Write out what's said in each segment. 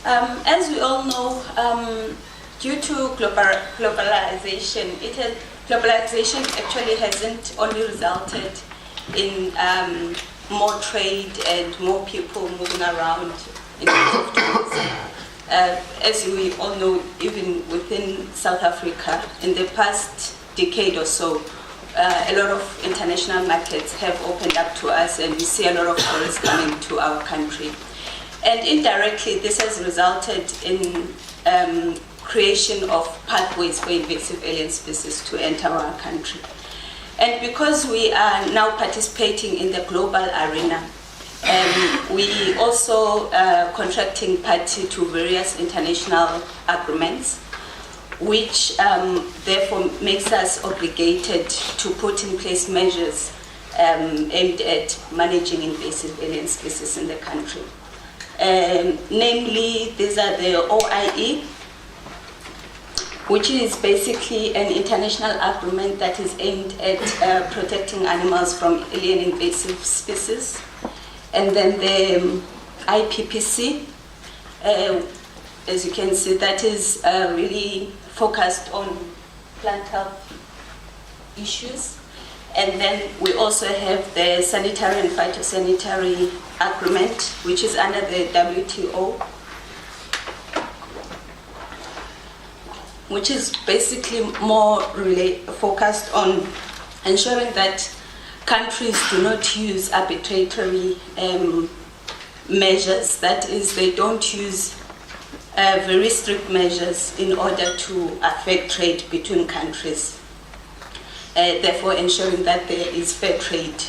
As we all know, due to globalization, globalization actually hasn't only resulted in more trade and more people moving around in terms of tourism. As we all know, even within South Africa, in the past decade or so, a lot of international markets have opened up to us, and we see a lot of tourists coming to our country. And indirectly, this has resulted in creation of pathways for invasive alien species to enter our country. And because we are now participating in the global arena, we also contracting party to various international agreements, which therefore makes us obligated to put in place measures aimed at managing invasive alien species in the country. Namely, these are the OIE, which is basically an international agreement that is aimed at protecting animals from alien invasive species. And then the IPPC, as you can see, that is really focused on plant health issues. And then we also have the sanitary and phytosanitary agreement, which is under the WTO, which is basically more focused on ensuring that countries do not use arbitrary measures. That is, they don't use very strict measures in order to affect trade between countries, therefore ensuring that there is fair trade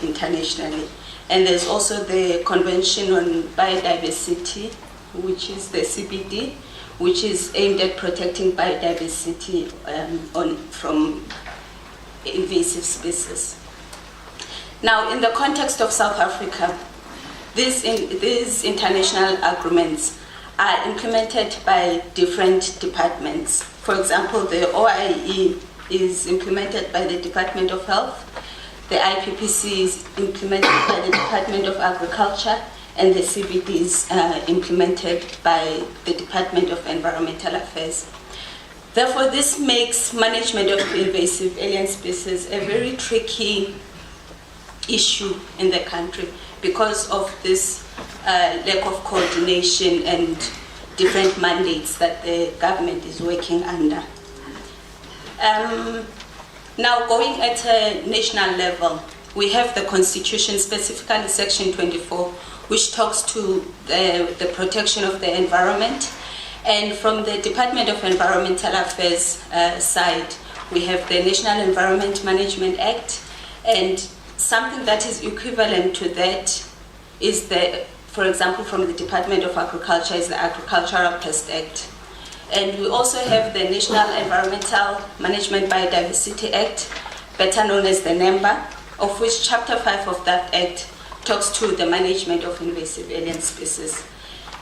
internationally. And there's also the Convention on Biodiversity, which is the CBD, which is aimed at protecting biodiversity from invasive species. Now, in the context of South Africa, these international agreements are implemented by different departments. For example, the OIE is implemented by the Department of Health, the IPPC is implemented by the Department of Agriculture, and the CBD is implemented by the Department of Environmental Affairs. Therefore, this makes management of invasive alien species a very tricky issue in the country because of this lack of coordination and different mandates that the government is working under. Now, going at a national level, we have the Constitution, specifically Section 24, which talks to the protection of the environment. And from the Department of Environmental Affairs side, we have the National Environment Management Act, and something that is equivalent to that is for example, from the Department of Agriculture is the Agricultural Pest Act. And we also have the National Environmental Management Biodiversity Act, better known as the NEMBA, of which Chapter 5 of that Act talks to the management of invasive alien species.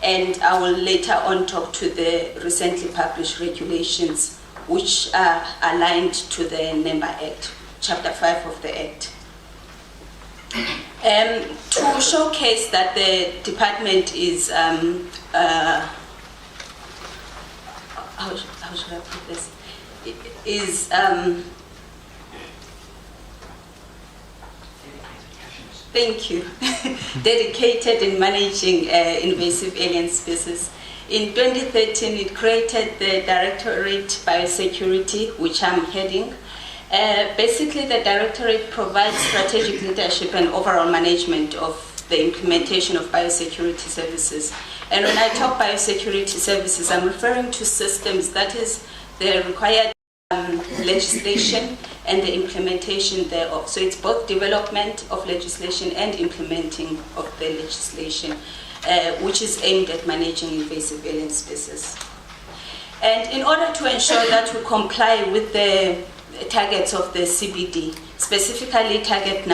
And I will later on talk to the recently published regulations, which are aligned to the NEMBA Act, Chapter 5 of the Act. To showcase that the department is, how should I put this, is thank you, dedicated in managing invasive alien species. In 2013, it created the Directorate Biosecurity, which I'm heading. Basically, the Directorate provides strategic leadership and overall management of the implementation of biosecurity services. And when I talk biosecurity services, I'm referring to systems, that is the required legislation and the implementation thereof. So it's both development of legislation and implementing of the legislation, which is aimed at managing invasive alien species. And in order to ensure that we comply with the targets of the CBD, specifically target